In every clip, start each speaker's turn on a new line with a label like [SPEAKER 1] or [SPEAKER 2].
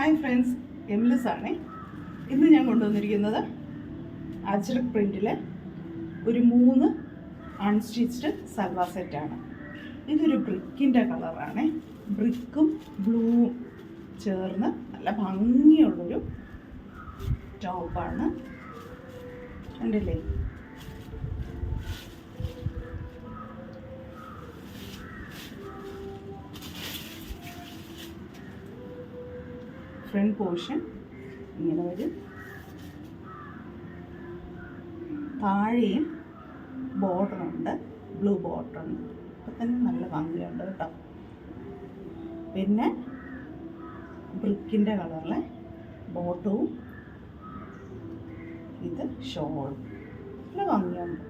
[SPEAKER 1] Hi friends, എംലെസ് ആണ്. ഇന്ന് ഞാൻ കൊണ്ടുവന്നിരിക്കുന്നത് അജ്രക് പ്രിൻറ്റിൽ ഒരു 3 അൺസ്റ്റിച്ച്ഡ് സൽവാർ സെറ്റാണ്. ഇതൊരു ബ്രിക്കിൻ്റെ കളറാണ്. ബ്രിക്കും ബ്ലൂവും ചേർന്ന് നല്ല ഭംഗിയുള്ളൊരു ടോപ്പാണ്. കണ്ടില്ലേ? ഫ്രണ്ട് പോർഷൻ ഇങ്ങനെ വരും. താഴെയും ബോർഡറുണ്ട്, ബ്ലൂ ബോർഡറുണ്ട്. അപ്പം തന്നെ നല്ല ഭംഗിയുണ്ട് കേട്ടോ. പിന്നെ ബ്രിക്കിൻ്റെ കളറിലെ ബോട്ടവും ഇത് ഷോളും നല്ല ഭംഗിയുണ്ട്.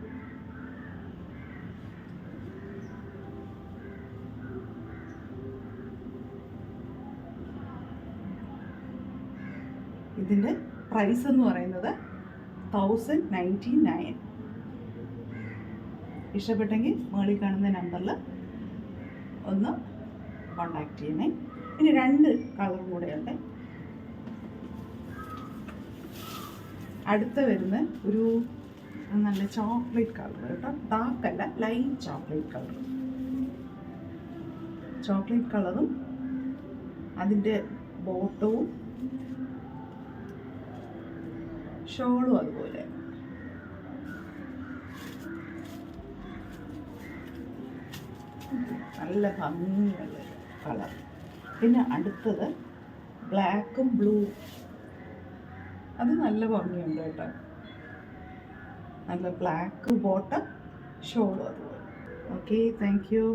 [SPEAKER 1] ഇതിൻ്റെ പ്രൈസ് എന്ന് പറയുന്നത് 1099. ഇഷ്ടപ്പെട്ടെങ്കിൽ മുകളിൽ കാണുന്ന നമ്പറിൽ ഒന്ന് കോണ്ടാക്ട് ചെയ്യണേ. ഇനി 2 കളറും കൂടെയുണ്ട്. അടുത്ത വരുന്ന ഒരു നല്ല ചോക്ലേറ്റ് കളർ കേട്ടോ. ഡാർക്കല്ല, ലൈറ്റ് ചോക്ലേറ്റ് കളറും അതിൻ്റെ ബോട്ടവും ഷോളും അതുപോലെ. നല്ല ഭംഗിയുള്ള കളർ. പിന്നെ അടുത്തത് ബ്ലാക്കും ബ്ലൂ, അത് നല്ല ഭംഗിയുണ്ട് കേട്ടോ. നല്ല ബ്ലാക്ക് ബോട്ടം ഷോളും അതുപോലെ. Okay, thank you.